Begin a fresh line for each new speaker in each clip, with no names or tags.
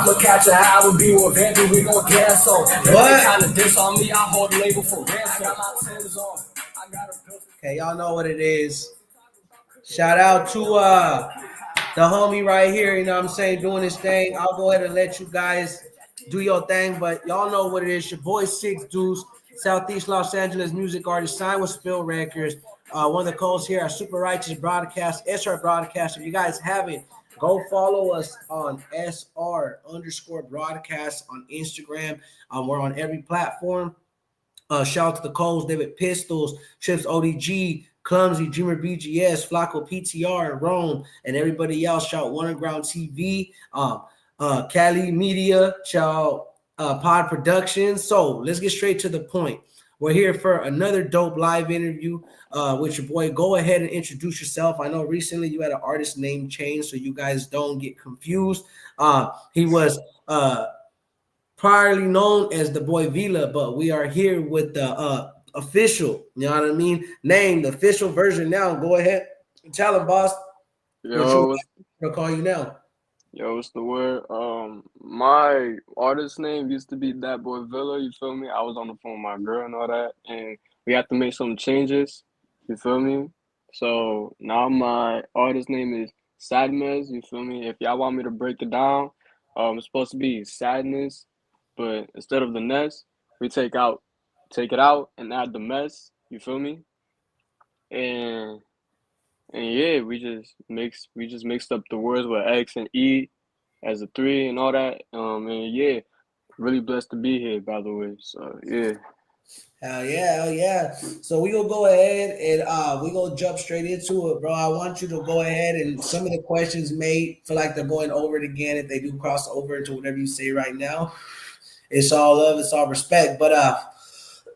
I'ma catch a how would be with Vandy, we gon' dance on. What kind of diss on me? I hold the label for ransom. I got my Timbs on. I got a okay, y'all know what it is. Shout out to the homie right here, you know what I'm saying, doing his thing. I'll go ahead and let you guys do your thing, but y'all know what it is. Your boy Six Deuce, Southeast Los Angeles music artist, signed with Spill Records. One of the co-hosts here at Super Righteous Broadcast, SR Broadcast. If you guys haven't, go follow us on SR_broadcast on Instagram. We're on every platform. Shout out to the Coles, David Pistols, Trips ODG, Clumsy, Dreamer BGS, Flacco PTR, and Rome, and everybody else. Shout out Underground TV, Cali Media, shout Pod Productions. So let's get straight to the point. We're here for another dope live interview with your boy. Go ahead and introduce yourself. I know recently you had an artist name change, so you guys don't get confused. He was priorly known as the boy Vila, but we are here with the official, you know what I mean, name, the official version now. Go ahead and tell him, boss.
Yo,
I'll call you now.
Yo, what's the word? My artist name used to be That Boy Villa, you feel me? I was on the phone with my girl and all that, and we had to make some changes, you feel me? So now my artist name is Sadness, you feel me? If y'all want me to break it down, it's supposed to be Sadness, but instead of the nest, we take it out and add the mess, you feel me? And yeah, we just mixed up the words with X and E as a 3 and all that. And yeah, really blessed to be here, by the way. So yeah.
Hell yeah. So we gonna go ahead and we gonna jump straight into it, bro. I want you to go ahead and some of the questions may feel like they're going over it again. If they do cross over into whatever you say right now, it's all love, it's all respect. But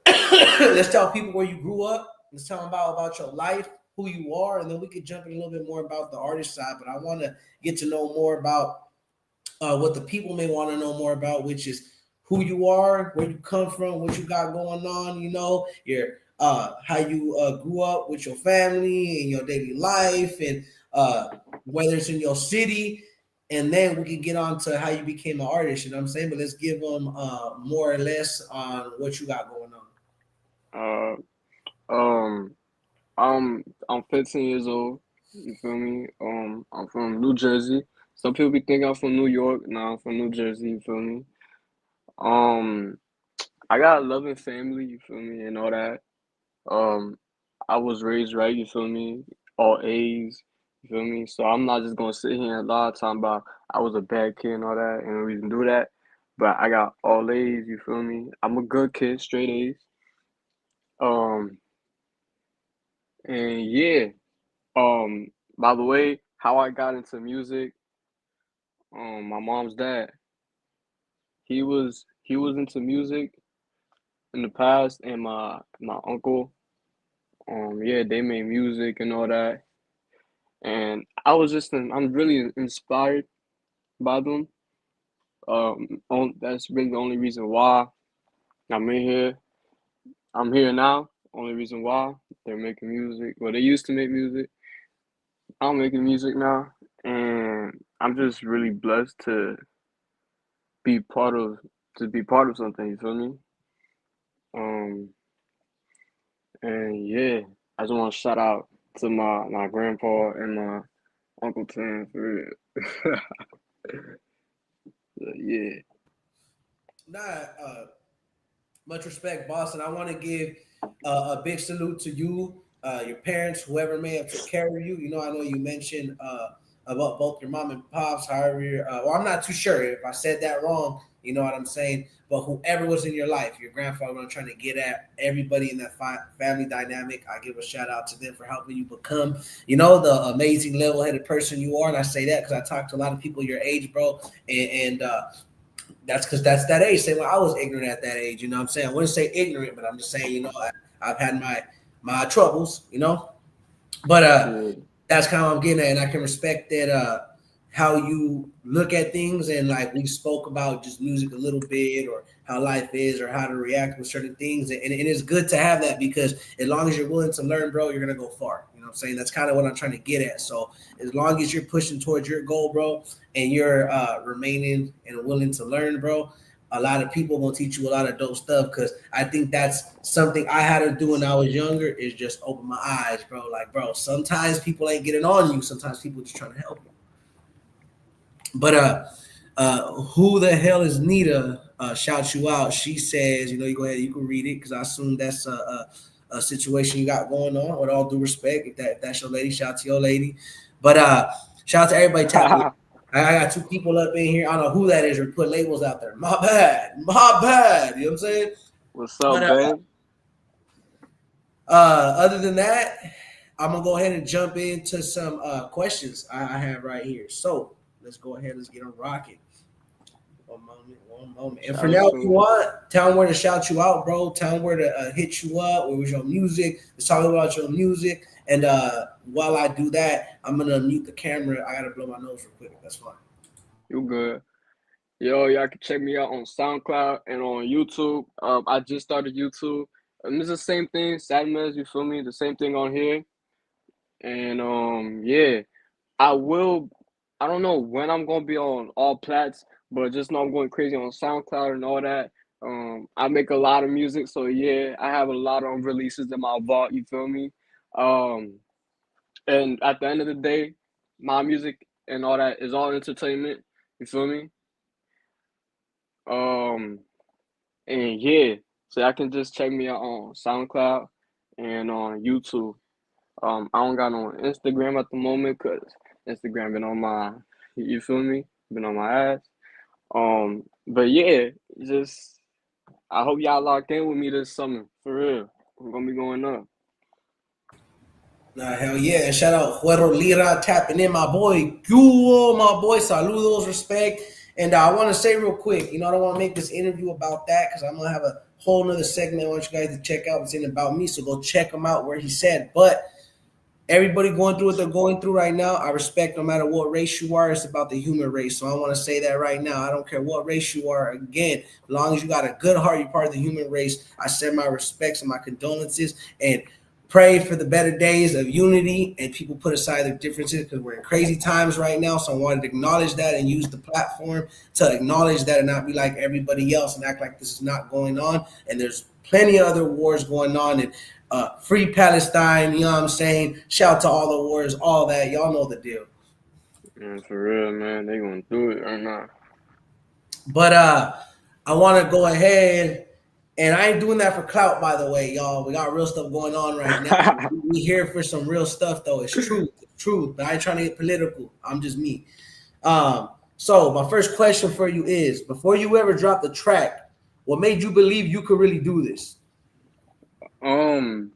let's tell people where you grew up. Let's tell them about your life, who you are, and then we could jump in a little bit more about the artist side. But I want to get to know more about what the people may want to know more about, which is who you are, where you come from, what you got going on, you know, your how you grew up with your family and your daily life, and whether it's in your city, and then we can get on to how you became an artist, you know what I'm saying? But let's give them more or less on what you got going
on. I'm 15 years old. You feel me? I'm from New Jersey. Some people be thinking I'm from New York. No, I'm from New Jersey. You feel me? I got a loving family. You feel me? And all that. I was raised right. You feel me? All A's. You feel me? So I'm not just gonna sit here and lie talking about I was a bad kid and all that, and we can do that. But I got all A's. You feel me? I'm a good kid, straight A's. And yeah. By the way, how I got into music, my mom's dad, he was into music in the past, and my uncle, yeah, they made music and all that, and I'm really inspired by them. That's really the only reason why I'm in here. I'm here now. Only reason why they're making music. Well, they used to make music. I'm making music now, and I'm just really blessed to be part of something. You feel me? Um, and yeah, I just want to shout out to my grandpa and my uncle Tim for real. Yeah.
on. Much respect, boss, and I want to give a big salute to you, your parents, whoever may have took care of you. You know, I know you mentioned about both your mom and pops. However, well, I'm not too sure if I said that wrong. You know what I'm saying? But whoever was in your life, your grandfather, what I'm trying to get at, everybody in that family dynamic, I give a shout out to them for helping you become, you know, the amazing level-headed person you are. And I say that because I talk to a lot of people your age, bro, and that's because that's that age. Say, well, I was ignorant at that age. You know what I'm saying? I wouldn't say ignorant, but I'm just saying, you know, I've had my troubles, you know. But
Yeah.
that's kind of what I'm getting at, and I can respect that how you look at things, and like we spoke about just music a little bit, or how life is, or how to react with certain things, and it's good to have that, because as long as you're willing to learn, bro, you're gonna go far. You know what I'm saying? That's kind of what I'm trying to get at. So as long as you're pushing towards your goal, bro, and you're remaining and willing to learn, bro, a lot of people gonna teach you a lot of dope stuff, because I think that's something I had to do when I was younger, is just open my eyes, bro. Like, bro, sometimes people ain't getting on you, sometimes people just trying to help you. But who the hell is Nita? Shouts you out. She says, you go ahead, you can read it, because I assume that's a situation you got going on. With all due respect, if that's your lady, shout out to your lady. But shout out to everybody tapping. I got two people up in here. I don't know who that is, or put labels out there. My bad, my bad. You know what I'm saying?
What's up,
But
babe?
other than that, I'm gonna go ahead and jump into some questions I have right here. So let's go ahead. Let's get them rocking. One moment, one moment. And for
Shout
now, if you
to
want, tell them where to shout you out, bro. Tell them where to hit you up. Where was your music? Let's talk about your music. And while I do that, I'm gonna mute the camera. I gotta blow my nose real quick. That's fine.
you good. Yo, y'all can check me out on SoundCloud and on YouTube. I just started YouTube. It's the same thing, Sadmez, you feel me? The same thing on here. And yeah, I will. I don't know when I'm gonna be on all plats, but just know I'm going crazy on SoundCloud and all that. I make a lot of music, so yeah, I have a lot of releases in my vault. You feel me? Um, and at the end of the day, my music and all that is all entertainment. You feel me? Um, and yeah, so I can just check me out on SoundCloud and on YouTube. I don't got no Instagram at the moment because Instagram been on my, you feel me? Been on my ass. But yeah, just I hope y'all locked in with me this summer for real. I'm gonna be going up.
Nah, hell yeah. And shout out Juero Lira tapping in, my boy. You, my boy. Saludos, respect. And I want to say real quick, I don't want to make this interview about that, because I'm going to have a whole nother segment I want you guys to check out. It's in about me. So go check them out where he said. But everybody going through what they're going through right now, I respect no matter what race you are. It's about the human race. So I want to say that right now. I don't care what race you are. Again, as long as you got a good heart, you're part of the human race. I send my respects and my condolences, and pray for the better days of unity, and people put aside their differences, because we're in crazy times right now. So I wanted to acknowledge that and use the platform to acknowledge that, and not be like everybody else and act like this is not going on. And there's plenty of other wars going on, and free Palestine, you know what I'm saying? Shout out to all the wars, all that. Y'all know the deal.
Man, for real, man, they gonna do it or not.
But I want to go ahead, and I ain't doing that for clout, by the way, y'all. We got real stuff going on right now. We here for some real stuff, though. It's truth, truth. But I ain't trying to get political. I'm just me. So my first question for you is: before you ever dropped the track, what made you believe you could really do this?
um,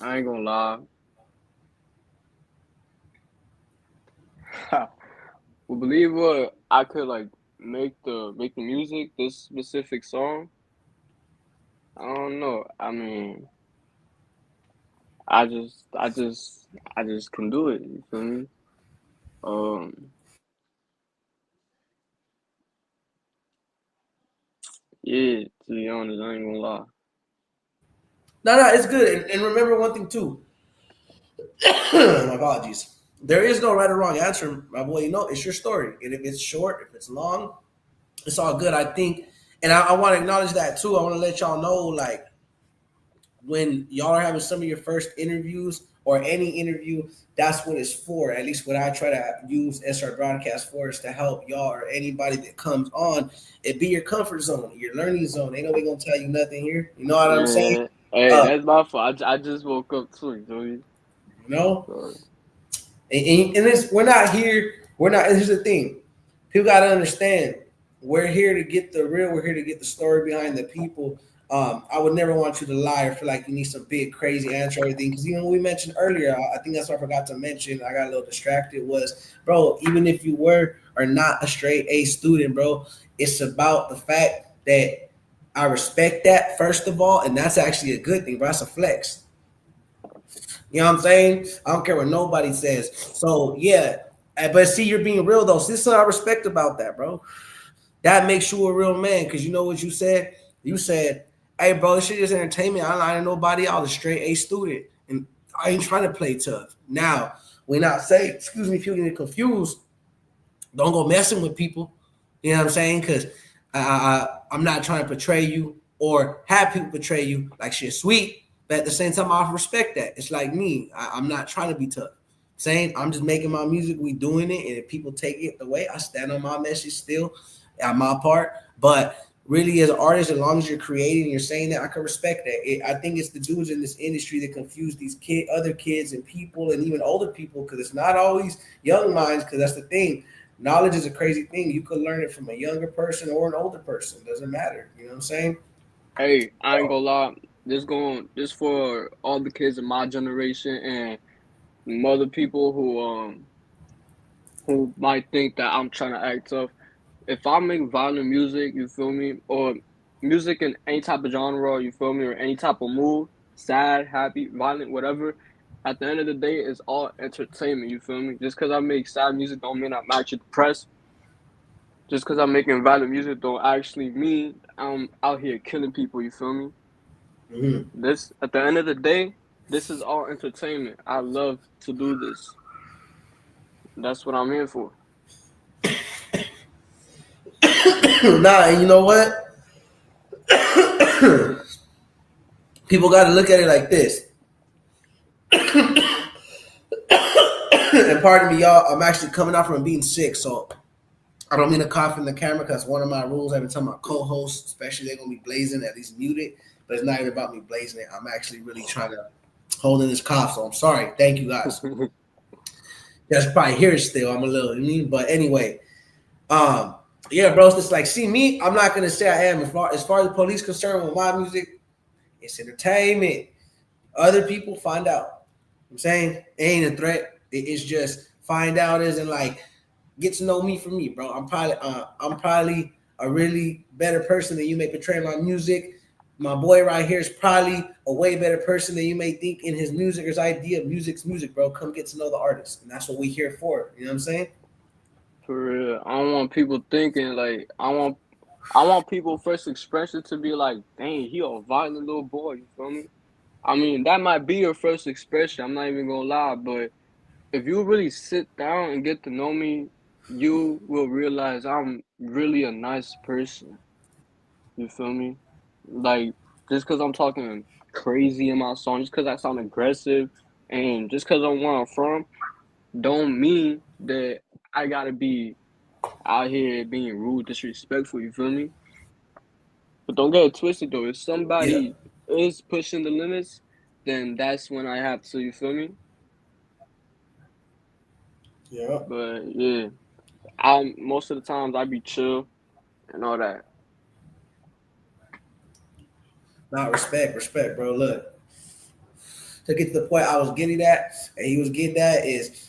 I ain't gonna lie. Well, believe what I could like make the music this specific song. I don't know. I mean, I just can do it. You feel me? Um, yeah. To be honest, I ain't gonna lie.
No, no, it's good. And remember one thing too. My apologies. There is no right or wrong answer, my boy. It's your story, and if it's short, if it's long, it's all good. I think, and I want to acknowledge that too. I want to let y'all know, like, when y'all are having some of your first interviews or any interview, that's what it's for. At least what I try to use SR Broadcast for, is to help y'all or anybody that comes on. It be your comfort zone, your learning zone. Ain't nobody gonna tell you nothing here. You know what I'm saying?
Man, hey,
Uh,
that's my fault. I just woke up too. You feel me?
you know,
So,
and it's, we're not here. We're not. Here's the thing: people got to understand. We're here to get the real. We're here to get the story behind the people. I would never want you to lie or feel like you need some big crazy answer or everything, because we mentioned earlier. I think that's what I forgot to mention. I got a little distracted. Was, bro, even if you were or not a straight A student, bro, it's about the fact that I respect that first of all, and that's actually a good thing, bro. That's a flex. You know what I'm saying? I don't care what nobody says. So yeah, But see, you're being real though. So this is what I respect about that, bro. That makes you a real man. Cause you know what you said? You said, hey, bro, this shit is entertainment. I'm not nobody. I was a straight A student. And I ain't trying to play tough. Now, when I say, excuse me if you get confused, don't go messing with people. You know what I'm saying? Because I'm not trying to portray you or have people portray you like shit sweet. But at the same time, I respect that. It's like me. I'm not trying to be tough. Saying I'm just making my music, we doing it, and if people take it the way, I stand on my message still, on my part. But really, as an artist, as long as you're creating and you're saying that, I can respect that. I think it's the dudes in this industry that confuse these other kids and people, and even older people, because it's not always young minds. Because that's the thing. Knowledge is a crazy thing. You could learn it from a younger person or an older person. Doesn't matter. You know what I'm saying?
Hey, I ain't gonna lie. This for all the kids in my generation and other people who might think that I'm trying to act tough. If I make violent music, you feel me, or music in any type of genre, you feel me, or any type of mood, sad, happy, violent, whatever. At the end of the day, it's all entertainment. You feel me? Just because I make sad music don't mean I'm actually depressed. Just because I'm making violent music don't actually mean I'm out here killing people. You feel me?
Mm-hmm.
This at the end of the day, this is all entertainment. I love to do this. That's what I'm here for.
Nah, and you know what? People got to look at it like this. And pardon me, y'all. I'm actually coming out from being sick, so I don't mean to cough in the camera because one of my rules every time my co-hosts, especially they're gonna be blazing, at least muted. But it's not even about me blazing it. I'm actually really trying to hold in this cough, so I'm sorry. Thank you guys. That's probably hear it still. I'm a little mean, but anyway, yeah, bro. It's like, see me. I'm not gonna say I am as far as the police concerned with my music. It's entertainment. Other people find out. I'm saying it ain't a threat. It's just find out isn't like get to know me for me, bro. I'm probably a really better person than you may portray my music. My boy right here is probably a way better person than you may think in his music or his idea of music's music, bro. Come get to know the artist. And that's what we here for. You know what I'm saying?
For real. I don't want people thinking like I want people first expression to be like, dang, he a violent little boy, you feel me? I mean, that might be your first expression, I'm not even gonna lie, but if you really sit down and get to know me, you will realize I'm really a nice person. You feel me? Like, just because I'm talking crazy in my song, just because I sound aggressive, and just because I'm where I'm from, don't mean that I gotta be out here being rude, disrespectful. You feel me? But don't get it twisted though. If
Yeah.
somebody is pushing the limits, then that's when I have to. You feel me?
Yeah.
But yeah, I most of the times I be chill and all that.
Not respect, bro. Look, to get to the point I was getting at, and he was getting at is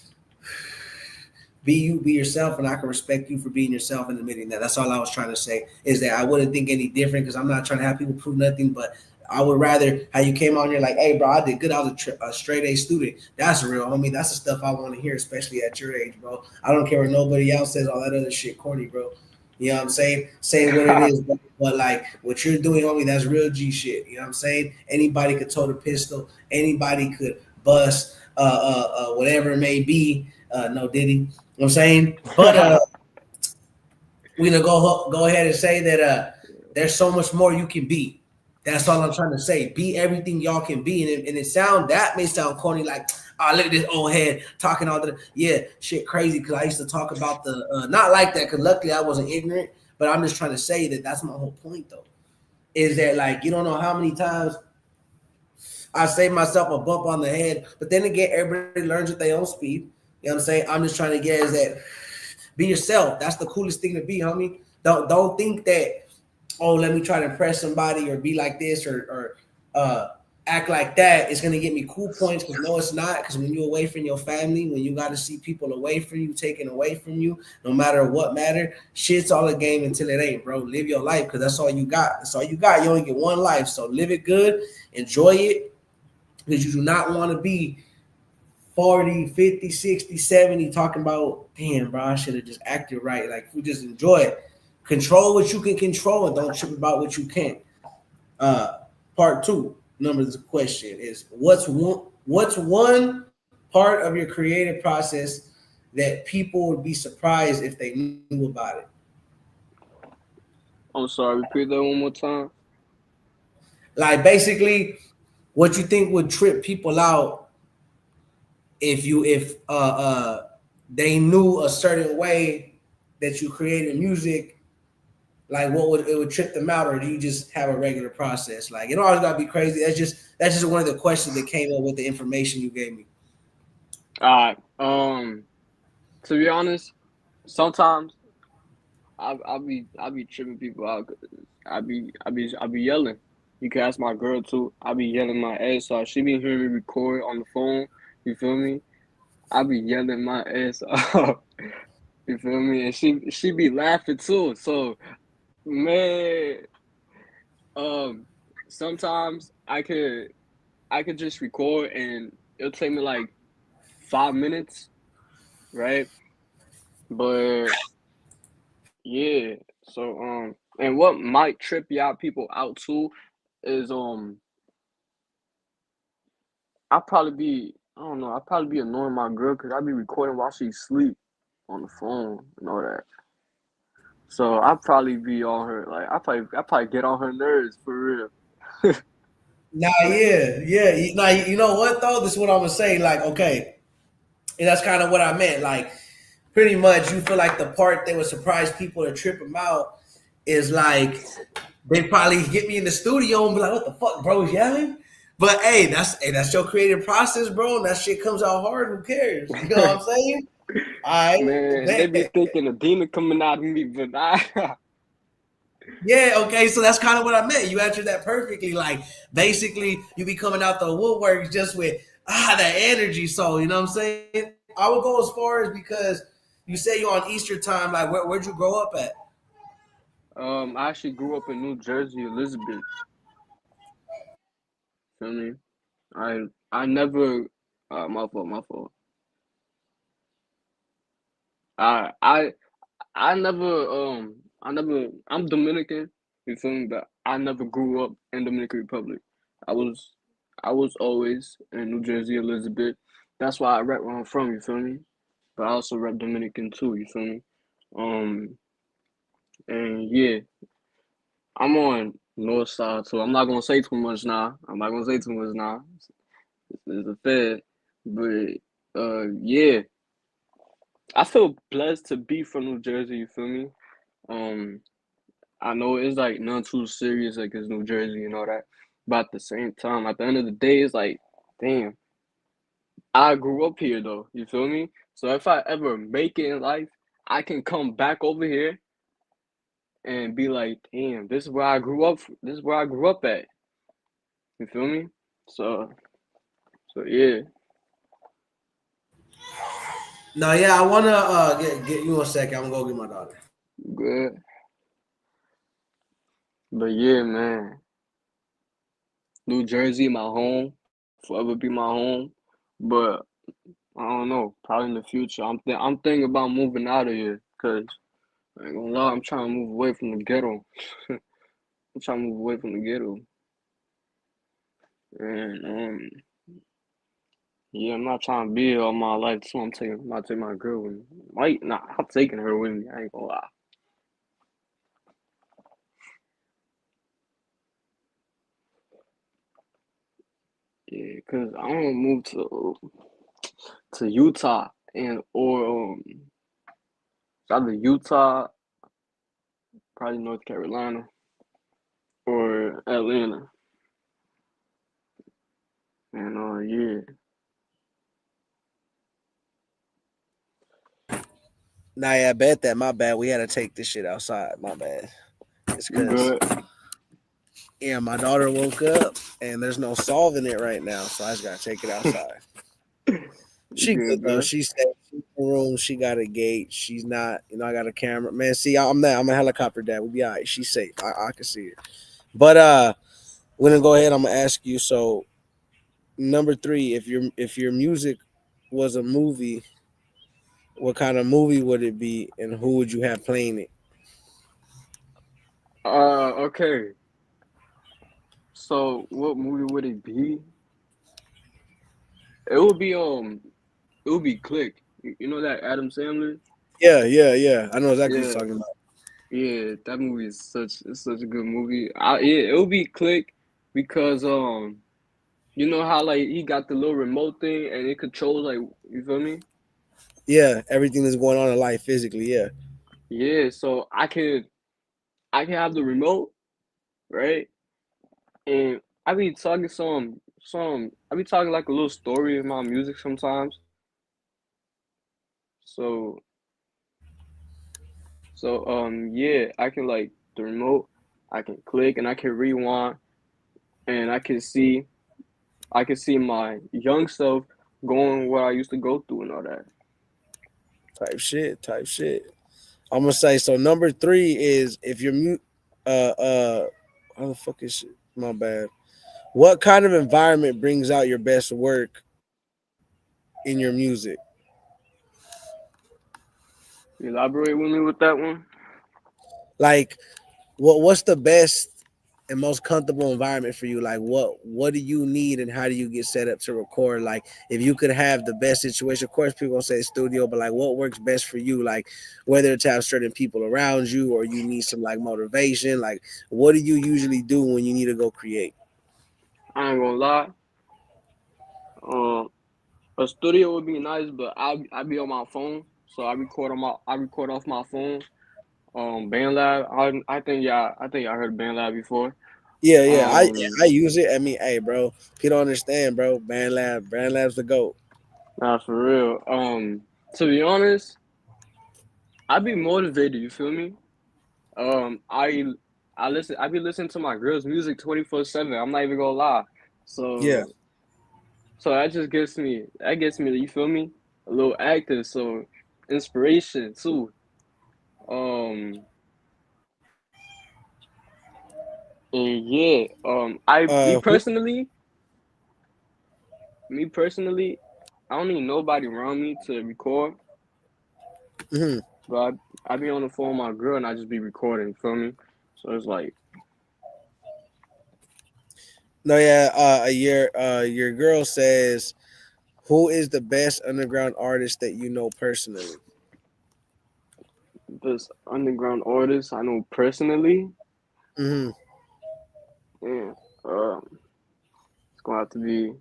be you, be yourself, and I can respect you for being yourself and admitting that. That's all I was trying to say. Is that I wouldn't think any different because I'm not trying to have people prove nothing, but I would rather how you came on here like, hey, bro, I did good. I was a straight A student. That's real, homie. That's the stuff I want to hear, especially at your age, bro. I don't care what nobody else says. All that other shit, corny, bro. You know what I'm saying? Say what it is, but like what you're doing, homie, that's real G shit. You know what I'm saying? Anybody could tote a pistol. Anybody could bust, whatever it may be. No Diddy. You know what I'm saying? But we gonna go ahead and say that there's so much more you can be. That's all I'm trying to say. Be everything y'all can be, and that may sound corny, like look at this old head talking all the shit crazy. Because I used to talk about the not like that. Because luckily I wasn't ignorant, but I'm just trying to say that that's my whole point though. Is that like you don't know how many times I save myself a bump on the head, but then again, everybody learns at their own speed. You know what I'm saying? I'm just trying to get is that be yourself. That's the coolest thing to be, homie. Don't think that, oh, let me try to impress somebody or be like this or act like that. It's gonna get me cool points because no, it's not. Because when you're away from your family, when you got to see people away from you, taken away from you, no matter what matter, shit's all a game until it ain't, bro. Live your life because that's all you got. That's all you got. You only get one life, so live it good, enjoy it, because you do not want to be 40, 50, 60, 70, talking about, damn, bro, I should have just acted right. Like, if we just enjoy it. Control what you can control and don't trip about what you can't. Uh, Part two, number the question is, what's one part of your creative process that people would be surprised if they knew about it?
I'm sorry, repeat that one more time.
Like, basically, what you think would trip people out if they knew a certain way that you created music. Like, what would it would trip them out, or do you just have a regular process? Like, it don't always gotta be crazy. That's just one of the questions that came up with the information you gave me.
Alright. To be honest, sometimes I be tripping people out. 'Cause I be yelling. You can ask my girl too. I be yelling my ass off. She be hearing me record on the phone. You feel me? I be yelling my ass off. You feel me? And she be laughing too. So man, um, sometimes I could just record and it'll take me like 5 minutes, right? But yeah, so and what might trip y'all people out too is I'll probably be annoying my girl because I be recording while she sleep on the phone and all that. So I probably be on her like I probably get on her nerves for real.
Nah, yeah, yeah. Now, you know what though? This is what I'm gonna say. Like, okay, and that's kind of what I meant. Like, pretty much, you feel like the part that would surprise people to trip them out is like they probably get me in the studio and be like, "What the fuck, bro's yelling?" But hey, that's your creative process, bro. And that shit comes out hard. Who cares? You know what I'm saying? All right,
Man, they be
bet.
thinking a demon coming out of me, but I
Yeah, okay, so that's kind of what I meant. You answered that perfectly. Like, basically, you be coming out the woodworks just with that energy. So, you know what I'm saying? I would go as far as, because you say you're on Easter time. Like, where'd you grow up at?
I actually grew up in New Jersey, Elizabeth. Feel me? I never my fault. I I I'm Dominican, you feel me? But I never grew up in Dominican Republic. I was I was always in New Jersey, Elizabeth. That's why I rep where I'm from, you feel me? But I also rep Dominican too, you feel me? Um and yeah, I'm on north side too. I'm not gonna say too much now. I'm not gonna say too much now. It's a fact. But yeah, I feel blessed to be from New Jersey, you feel me? Um I know it's like not too serious like it's New Jersey and all that. But at the same time, at the end of the day, it's like, damn, I grew up here though. You feel me? So if I ever make it in life, I can come back over here and be like, damn, this is where I grew up. This is where I grew up at. You feel me? So so yeah,
No, yeah, I wanna get you a second. I'm gonna go get my daughter.
good. But yeah, man, New Jersey, my home, forever be my home. But I don't know, probably in the future, I'm thinking about moving out of here, cause I ain't gonna lie, I'm trying to move away from the ghetto. I'm trying to move away from the ghetto, and yeah, I'm not trying to be here all my life. So I'm taking my girl with me. Might not, I'm taking her with me. I ain't gonna lie. Yeah, cause I want to move to Utah and or it's either Utah, probably North Carolina, or Atlanta. And yeah,
Nah, yeah, I bet that. My bad. We had to take this shit outside. My bad. It's
you
because,
good?
yeah, my daughter woke up and there's no solving it right now. So I just got to take it outside.
You
She good
good,
though.
good.
She's safe. She's in the room. She got a gate. She's not. I got a camera. Man, see, I'm that. I'm a helicopter dad. We'll be all right. She's safe. I can see it. But we're gonna go ahead. I'm gonna ask you. So number three, if your music
was a movie, what kind of movie would it be, and who would you have playing it?
Okay. So what movie would it be? It would be it would be Click. You know that Adam Sandler?
Yeah, yeah, yeah. I know exactly what
Yeah,
you're talking about.
yeah. That movie is such a good movie. Yeah, it would be Click because you know how like he got the little remote thing and it controls like you feel me?
Yeah, everything that's going on in life physically. Yeah,
Yeah, so I can have the remote, right? And I be talking I be talking like a little story in my music sometimes. So yeah, I can like the remote, I can click and I can rewind and I can see my young self going what I used to go through and all that.
type shit, type shit. I'm gonna say so. Number three is if you're mute. How the fuck is shit? My bad. What kind of environment brings out your best work in your music?
Elaborate with me with that one.
Like, what's the best and most comfortable environment for you? Like, what do you need, and how do you get set up to record? Like, if you could have the best situation, of course, people gonna say studio, but like, what works best for you? Like, whether to have certain people around you or you need some like motivation. Like, what do you usually do when you need to go create?
I ain't gonna lie. Um, a studio would be nice, but I be on my phone, so I record off my phone. BandLab. I think y'all heard of BandLab before.
Yeah, yeah, I
Um,
use it. I mean, hey, bro, people don't understand, bro. Band Lab's the goat.
Nah, for real. To be honest, I be motivated. You feel me? Um, I I be listening to my girl's music 24/7. I'm not even gonna lie.
Yeah.
So that just gets me. You feel me? A little active. So inspiration too. Um, and yeah. I
Who?
me personally, I don't need nobody around me to record.
Hmm.
But I be on the phone with my girl and I just be recording. You feel me? So it's like
No, yeah. Your girl says, who is the best underground artist that you know personally?
this underground artist I know personally.
Hmm.
Yeah, it's gonna have to be.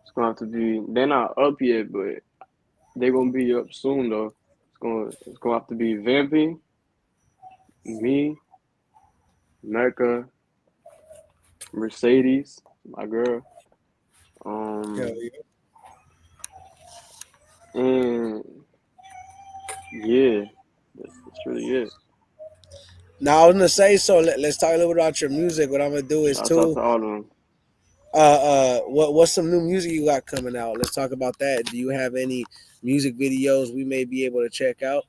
It's gonna have to be. They're not up yet, but they're gonna be up soon though. It's gonna have to be Vampy, me, Mecca, Mercedes, my girl.
Hell
Um,
yeah.
and yeah, that's really it.
Now I was gonna say so. Let's talk a little bit about your music. What I'm gonna do is
Shouts out
too.
to all of them.
What's some new music you got coming out? Let's talk about that. Do you have any music videos we may be able to check out?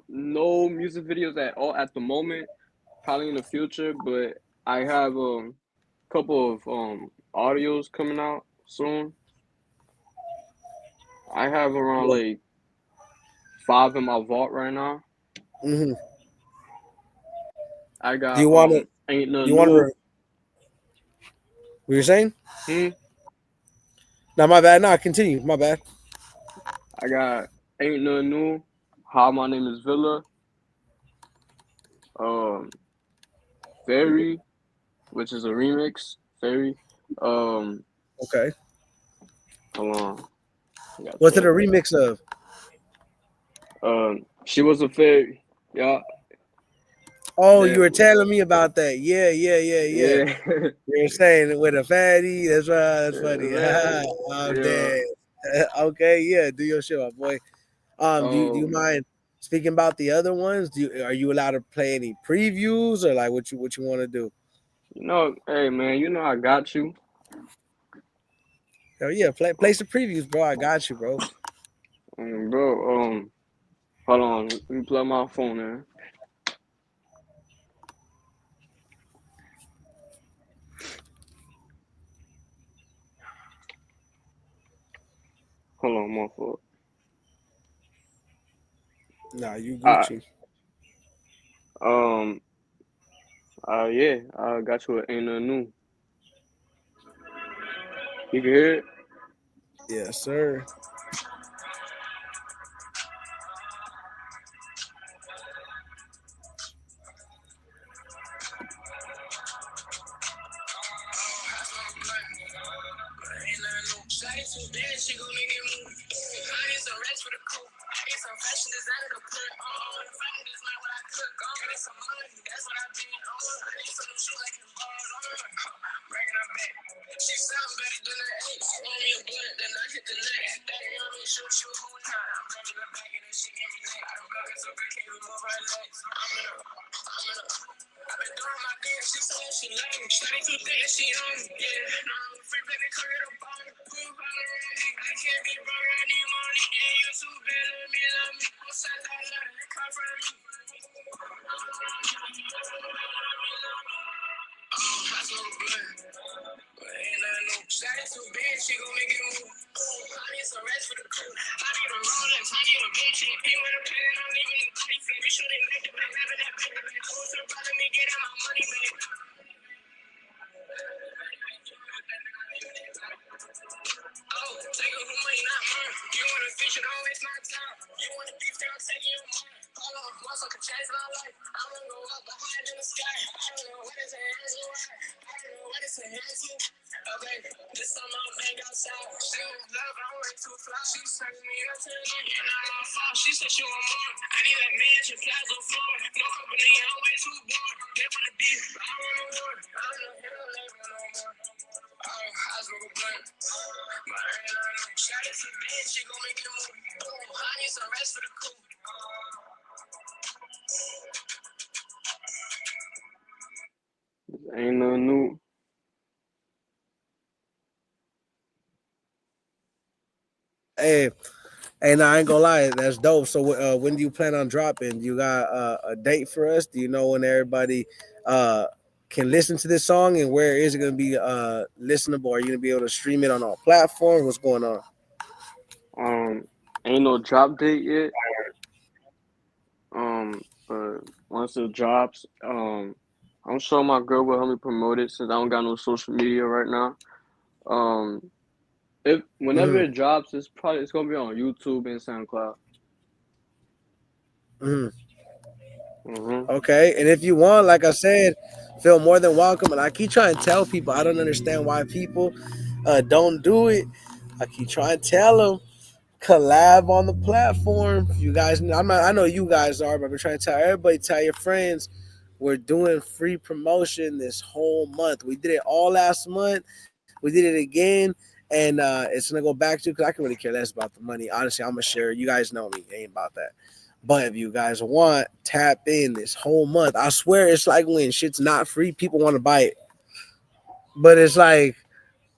No music videos at all at the moment. Probably in the future, but I have a couple of audios coming out soon. I have around
Yeah.
like five in my vault right now.
Hmm.
I
Do
got
you wanna?
Ain't
You
Nothing
wanna?
New.
What you're saying?
Hmm.
No, my bad. No, continue. My bad.
I got Ain't Nothing New. Hi, my name is Villa. Um, Fairy, which is a remix. Fairy. Um,
Okay.
Hold on. I gotta
What's it a
check.
remix of?
She was a fairy. Yeah.
Oh, you
That.
were telling me about that. Yeah, yeah, yeah, yeah.
Yeah.
You're saying it with a fatty. That's right. That's funny.
Man,
I'm
yeah.
dead. Okay, yeah. Do your shit, my boy. Do you
Um,
mind speaking about the other ones? Are you allowed to play any previews or like what you want to do?
hey man, you know I got you.
Hell yeah, play some previews, bro. I got you, bro.
Bro, hold on, let me plug my phone in. Hold on, my fault.
Nah, you
All right.
Gucci.
Um. Yeah. I got you. Ain't nothing new. You can hear it.
Yes, sir.
Shawty too bad, she gon' make it move. I need some rest for the crew. I need some fashion designer to put on. If I can just like what I cook on. Give me some money, that's what I've been on. I need some new shoes I can ball on. Bringing her back. She sounds better than an eight. She want me a blunt, then I hit the next. Daddy on me, shoot you who not. I'm bringing her back and then she give me neck. I'm looking so good, can't even move her legs. I'm in a. I've been doing my thing, she said she love me. Shawty too thick and she on me, yeah. Free baby, come get a bone. Proof all around me. I can't be broke, I need money. Yeah, you too bad, let me love me. I'm sad that love, it come from me. I smoke a blunt, but ain't nothing new. Shawty too bad, she gon' make it move. I need some rest for the crew. I need a Rolex, I need a bitch. Ain't with a plan, I'm leaving the body flat. Be sure they make the back, having that back. Who's the brother, me getting my money back. Oh, take a who ain't not mine. You want a fish, don't waste my time. You want a beef, then I'm taking your mind. Hold on, motherfucker, change my life. I wanna go up behind in the sky. I don't know what it's a hands to ride. I don't know what it's a hands to. Okay, this time I'll bang outside. She was love, I'm way too fly. She sucking me up to the end, and I'm on fall. She said she want more. I need that mansion, plaza floor. No company, I'm way too bored. They wanna beef, I wanna war. I'm not here to live no more. I smoke a blunt, but I ain't on no. Shawty too bad, she gon' make it move. I need some rest for the crew.
Ain't nothing new.
Hey, hey, nah, I ain't gonna lie, that's dope. So, when do you plan on dropping? You got a date for us? Do you know when everybody uh can listen to this song, and where is it gonna be listenable? Are you gonna be able to stream it on all platforms? What's going on?
Um. Ain't no drop date yet. But once it drops, I'm sure my girl will help me promote it since I don't got no social media right now. Um, if whenever
Mm-hmm.
it drops, it's gonna be on YouTube and SoundCloud.
Mm-hmm.
Mhm.
Okay, and if you want, like I said, feel more than welcome. And I keep trying to tell people, I don't understand why people don't do it. I keep trying to tell them collab on the platform. You guys, I'm not. I know you guys are, but I'm trying to tell everybody, tell your friends. We're doing free promotion this whole month. We did it all last month. We did it again, and it's gonna go back to because I can really care less about the money. Honestly, I'm gonna share. You guys know me, it ain't about that. But if you guys want, tap in this whole month. I swear, it's like when shit's not free, people want to buy it. But it's like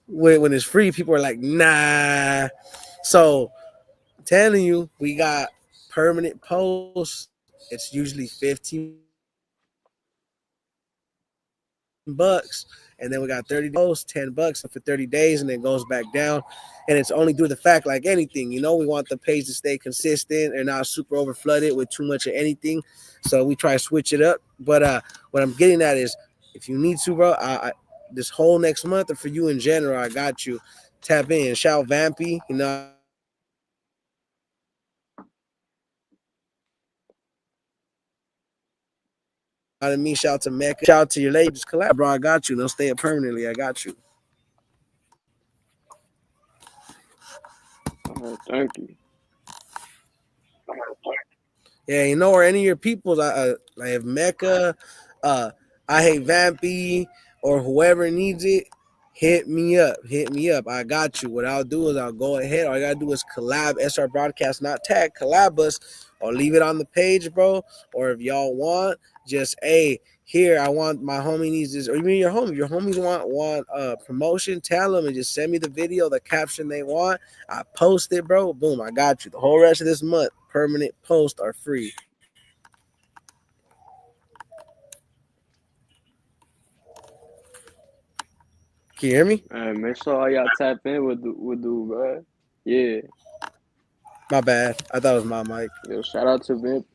when it's free, people are like, nah. So telling you, we got permanent posts. It's usually 15 bucks, and then we got 30-day posts, 10 bucks for 30 days, and then it goes back down. And it's only due to the fact, like anything, we want the page to stay consistent and not super over flooded with too much of anything. So we try to switch it up. But what I'm getting at is, if you need to, bro, this whole next month, or for you in general, I got you. Tap in, shout Vampy. You know what I mean? Shout to Mecca. Shout out to your lady. Just collab, bro. I got you. Don't stay it permanently. I got you.
All right, thank you.
Yeah, or any of your peoples, like if Mecca, uh, I hate Vampy, or whoever needs it, hit me up. Hit me up. I got you. What I'll do is I'll go ahead. All I gotta do is collab SR broadcast, not tag, collab us, or leave it on the page, bro. Or if y'all want, just here, I want my homie needs this, or even your homie. If your homies want promotion, tell them and just send me the video, the caption they want. I post it, bro. Boom, I got you. The whole rest of this month, permanent posts are free. Can you hear me?
And make sure all y'all tap in with the bro. Yeah,
My bad. I thought it was my mic.
yo, shout out to Vamp,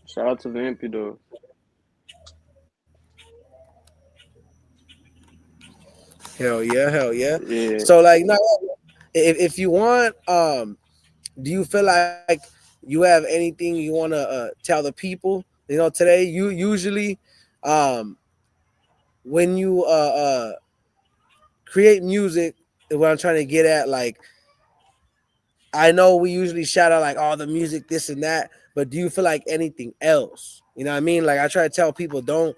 shout out to Vampy though.
Hell yeah, hell yeah.
Yeah,
So like, no, if you want, do you feel like you have anything you want to tell the people? You know, today you usually, um, when you create music, is what I'm trying to get at. Like, I know we usually shout out like all the music, this and that, but do you feel like anything else? You know what I mean? Like I try to tell people, don't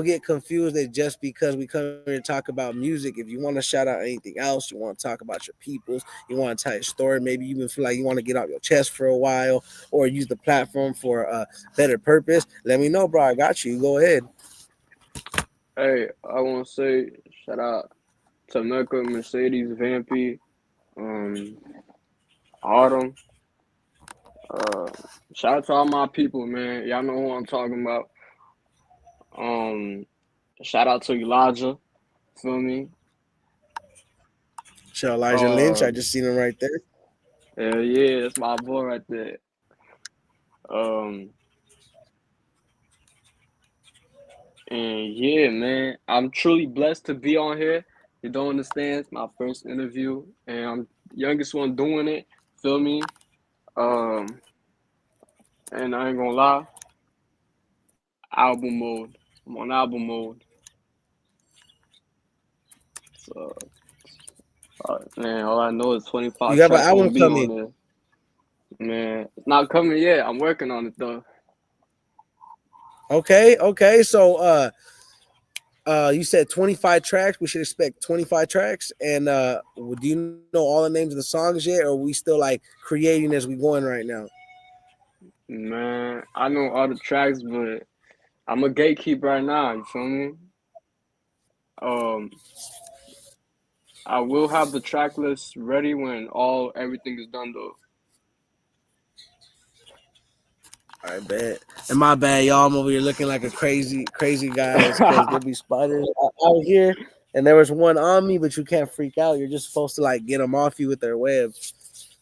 get confused that just because we come here to talk about music, if you want to shout out anything else, you want to talk about your peoples, you want to tell your story, maybe you even feel like you want to get out your chest for a while or use the platform for a better purpose, let me know, bro. I got you. Go ahead.
hey, I want to say shout out to Mecca, Mercedes, Vampy, um, Autumn. Uh, Shout out to all my people, man. Y'all know who I'm talking about. Um, Shout out to Elijah. Feel me?
Shout Elijah Lynch. I
Um,
just seen him right there.
Hell yeah, that's my boy right there. Um, and yeah, man, I'm truly blessed to be on here. You don't understand? It's my first interview, and I'm youngest one doing it. Feel me? Um, and I ain't gonna lie, album mode. I'm on album mode. So, man, all I know is
You
25
got an
tracks
album
gonna be on
coming.
there. Man, it's not coming yet. I'm working on it though.
Okay, okay. So you said 25 tracks. We should expect 25 tracks. And do you know all the names of the songs yet, or are we still like creating as we going right now?
Man, I know all the tracks, but I'm a gatekeeper right now. You feel me? Um, I will have the track list ready when all everything is done though.
I bet. And my bad, y'all. I'm over here looking like a crazy guys because there be spiders out here, and there was one on me, but you can't freak out. You're just supposed to like get them off you with their web,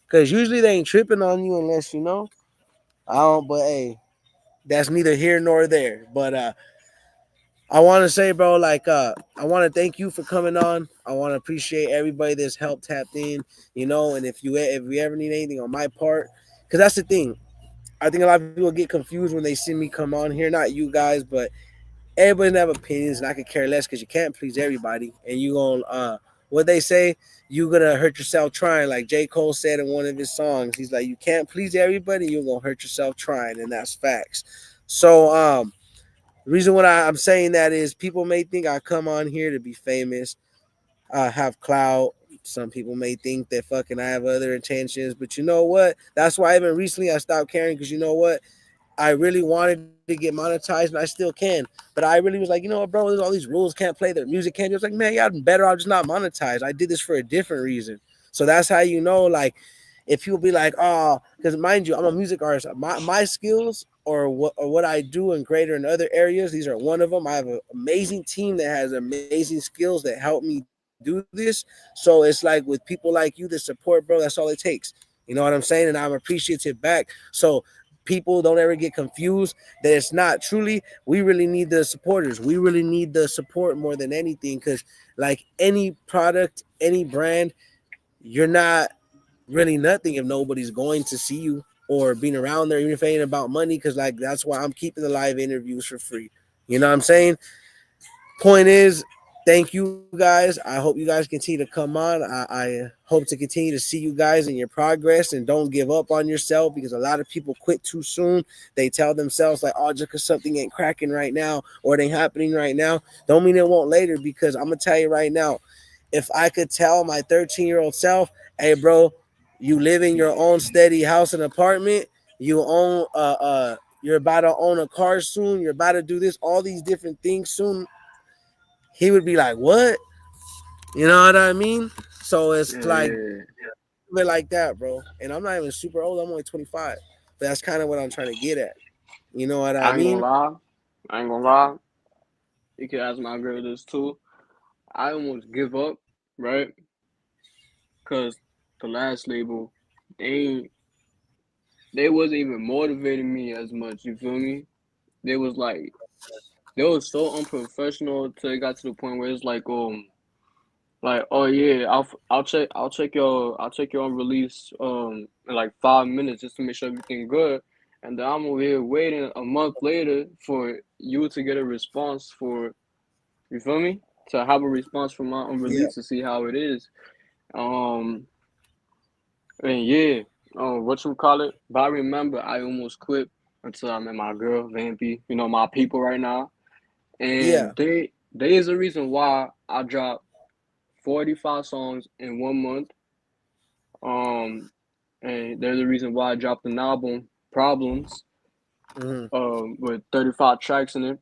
because usually they ain't tripping on you unless you know. I don't. But hey, that's neither here nor there. But I want to say, bro, like, I want to thank you for coming on. I want to appreciate everybody that's helped tapped in, you know. And if you ever need anything on my part, because that's the thing. I think a lot of people get confused when they see me come on here. Not you guys, but everybody have opinions, and I could care less because you can't please everybody. And you gonna what they say, you gonna hurt yourself trying. Like J. Cole said in one of his songs, he's like, you can't please everybody, you're gonna hurt yourself trying, and that's facts. So the reason why I'm saying that is people may think I come on here to be famous, have clout. Some people may think that fucking I have other intentions, but you know what? That's why even recently I stopped caring because you know what? I really wanted to get monetized and I still can. But I really was like, you know what, bro, there's all these rules, can't play their music, can't do. It's like, man, y'all better off just not monetize. I did this for a different reason. So that's how you know, like, if people be like, oh, because mind you, I'm a music artist. My skills or what I do and greater in other areas, these are one of them. I have an amazing team that has amazing skills that help me do this. So it's like with people like you that support, bro, that's all it takes. You know what I'm saying? And I'm appreciative back. So people don't ever get confused that it's not truly, we really need the supporters, we really need the support more than anything, because like any product, any brand, you're not really nothing if nobody's going to see you or being around there, even if it ain't about money, because like that's why I'm keeping the live interviews for free. You know what I'm saying? Point is, thank you guys. I hope you guys continue to come on. I hope to continue to see you guys in your progress, and don't give up on yourself, because a lot of people quit too soon. They tell themselves like, oh, just because something ain't cracking right now or it ain't happening right now, don't mean it won't later. Because I'm gonna tell you right now, if I could tell my 13-year-old self, hey bro, you live in your own steady house and apartment, you own you're about to own a car soon, you're about to do this, all these different things soon, he would be like, "What?" You know what I mean? So it's like
Yeah,
like that, bro. And I'm not even super old. I'm only 25. But that's kind of what I'm trying to get at. You know what I
I ain't gonna
mean?
lie. I ain't gonna lie. You can ask my girl this too. I almost give up, right? Cause the last label, they they wasn't even motivating me as much. You feel me? They was like they was so unprofessional till it got to the point where it's like, oh yeah, I'll check your release in like 5 minutes just to make sure everything good. And then I'm over here waiting a month later for you to get a response for, you feel me? To have a response from my own
Yeah.
release to see how it is. Um and yeah, what you call it? But I remember I almost quit until I met my girl, Vampy, you know, my people right now.
Yeah.
And they is the reason why I dropped 45 songs in 1 month. Um, and they're the reason why I dropped an album, Problems,
Hmm.
with 35 tracks in it,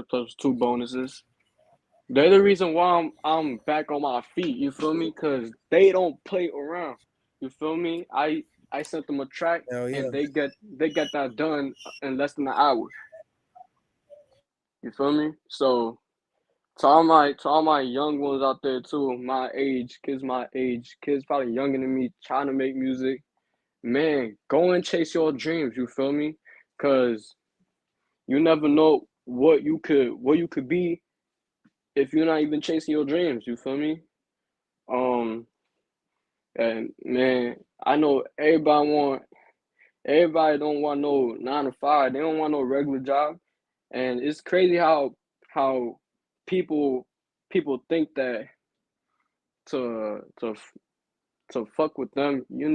plus two bonuses. They're the reason why I'm back on my feet. You feel me? Cause they don't play around. You feel me? I sent them a track
Hell yeah.
and they get that done in less than an hour. You feel me? So to all my young ones out there too, my age, kids probably younger than me, trying to make music. Man, go and chase your dreams. You feel me? Cause you never know what you could be if you're not even chasing your dreams. You feel me? Um, and man, I know everybody don't want no 9 to 5. They don't want no regular job. And it's crazy how people people think that to to to fuck with them, you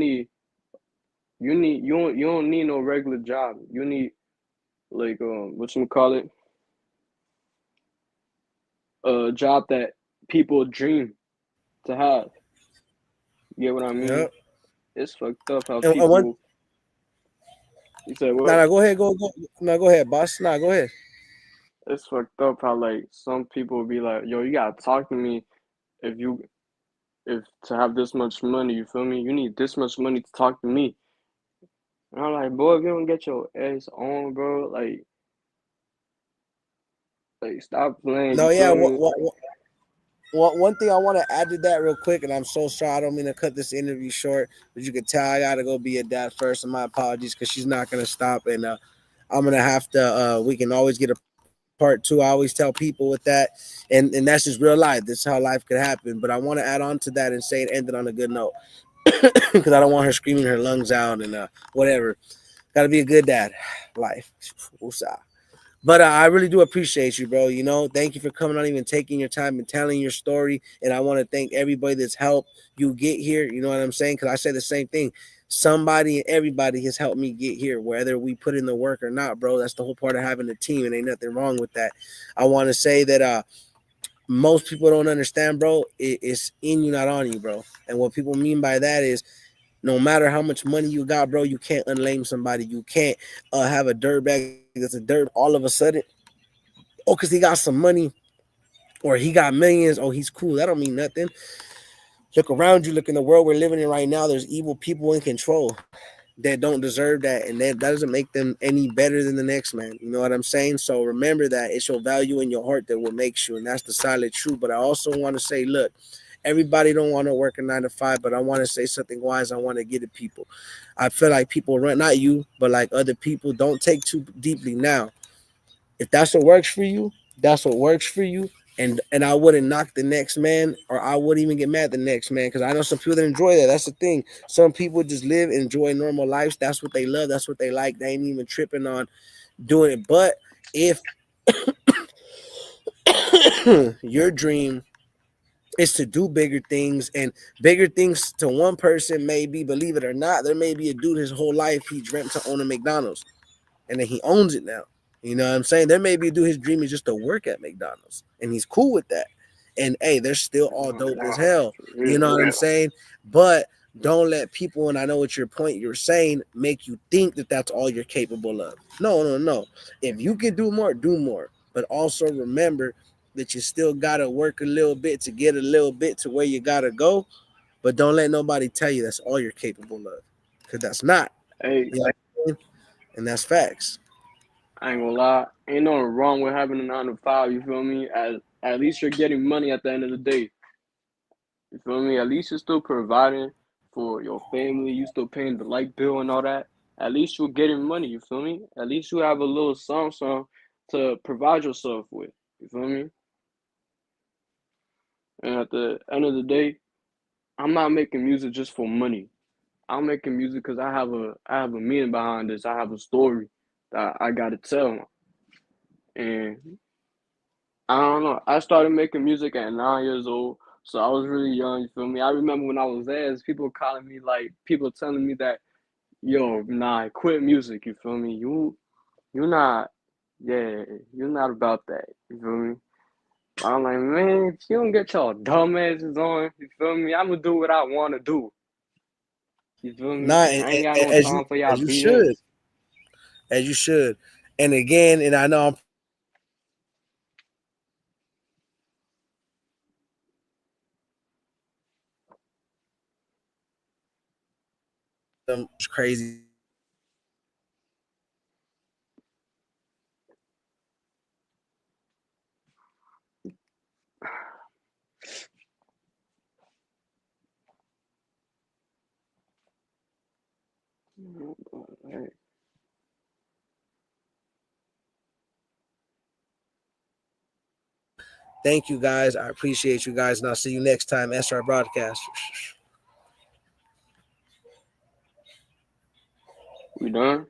don't need no regular job. You need like what you call it, a job that people dream to have. You get what I mean?
Yeah.
It's fucked up how
And one,
people. You said
nah,
what?
nah, go ahead, go. No, go ahead, boss. Nah, go ahead.
It's fucked up how like some people be like, yo, you gotta talk to me if you if to have this much money. You feel me? You need this much money to talk to me. And I'm like, boy, if you don't get your ass on, bro, like stop playing. You
No, yeah.
feel me?
One thing I want to add to that real quick, and I'm so sorry, I don't mean to cut this interview short, but you can tell I gotta go be a dad first, and my apologies because she's not gonna stop, and I'm gonna have to. We can always get a part 2. I always tell people with that, and that's just real life. This is how life could happen. But I want to add on to that and say it ended on a good note because I don't want her screaming her lungs out and whatever. Got to be a good dad. Life. Woosah. But I really do appreciate you, bro. You know, thank you for coming on, even taking your time and telling your story. And I want to thank everybody that's helped you get here. You know what I'm saying? Because I say the same thing. Somebody and everybody has helped me get here, whether we put in the work or not, bro. That's the whole part of having a team, and ain't nothing wrong with that. I want to say that most people don't understand, bro. It's in you, not on you, bro. And what people mean by that is no matter how much money you got, bro, you can't unlame somebody. You can't have a dirt bag that's a dirt all of a sudden. Oh, because he got some money or he got millions. Oh, he's cool. That don't mean nothing. Look around you. Look in the world we're living in right now. There's evil people in control that don't deserve that, and that doesn't make them any better than the next man. You know what I'm saying? So remember that it's your value in your heart that will make you, and that's the solid truth. But I also want to say, look, everybody don't want to work a 9 to 5, but I want to say something wise. I want to get to people. I feel like people run, not you, but like other people, don't take too deeply now. If that's what works for you, that's what works for you. And I wouldn't knock the next man, or I wouldn't even get mad at the next man, because I know some people that enjoy that. That's the thing. Some people just live, enjoy normal lives. That's what they love. That's what they like. They ain't even tripping on doing it. But if your dream is to do bigger things, and bigger things to one person may be, believe it or not, there may be a dude his whole life he dreamt to own a McDonald's, and then he owns it now. You know what I'm saying? There may be a dude his dream is just to work at McDonald's, and he's cool with that. And hey, they're still all
Oh,
dope as
wow,
hell.
for
You know
real.
what I'm saying? But don't let people, and I know what your point you're saying, make you think that that's all you're capable of. No, no, no. If you can do more, do more. But also remember that you still gotta work a little bit to get a little bit to where you gotta go. But don't let nobody tell you that's all you're capable of, because that's not.
Hey,
You know what I mean? And that's facts.
I ain't gonna lie. Ain't nothing wrong with having a 9 to 5. You feel me? At least you're getting money at the end of the day. You feel me? At least you're still providing. for your family. You still paying the light bill and all that. At least you're getting money. You feel me? At least you have a little something to provide yourself with. You feel me? And at the end of the day, I'm not making music just for money. I'm making music because I have a meaning behind this. I have a story that I gotta tell, and I don't know. I started making music at 9 years old, so I was really young. You feel me? I remember when I was there, people calling me like people telling me that, yo, nah, quit music. You feel me? You're not, yeah, you're not about that. You feel me? I'm like, man, if you don't get your dumb asses on, you feel me? I'm gonna do what I want to do. You feel me?
Nah,
I ain't got no
as you
time for y'all
as you should,
BS.
as you should. And again, and I know I'm crazy.
Hey,
Thank you guys. I appreciate you guys, and I'll see you next time. SR Broadcast.
we done?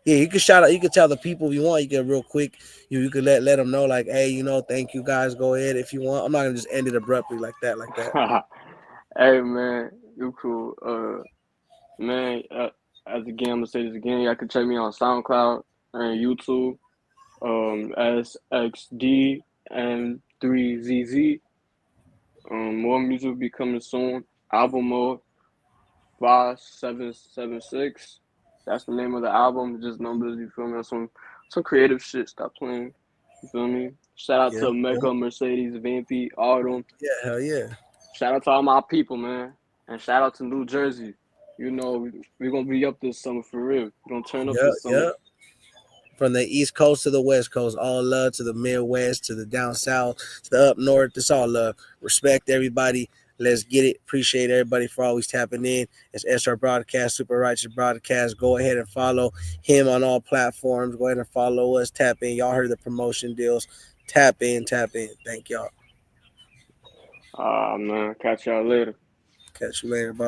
Yeah, you can shout out. You can tell the people if you want. You can real quick. You can let them know like, hey, thank you guys. Go ahead if you want. I'm not gonna just end it abruptly like that, like that.
Hey man, you cool. Man, as again, I'm gonna say this again. Y'all can check me on SoundCloud and YouTube. SXDM3ZZ. More music will be coming soon. Album mode 5776. That's the name of the album. Just numbers. You feel me? Some creative shit. Stop playing. You feel me? Shout out
Yeah,
to
yeah,
Mecca, Mercedes, Vampy, Autumn.
yeah. Hell yeah.
Shout out to all my people, man. And shout out to New Jersey. You know, we're gonna be up this summer for real. We're gonna turn up
Yeah,
this summer.
yeah. From the East Coast to the West Coast, all love to the Midwest, to the down south, to the up north. It's all love. Respect everybody. Let's get it. Appreciate everybody for always tapping in. It's SR Broadcast, Super Righteous Broadcast. Go ahead and follow him on all platforms. Go ahead and follow us. Tap in. Y'all heard the promotion deals. Tap in, tap in. Thank y'all.
Man, catch y'all later.
Catch you later. Bye.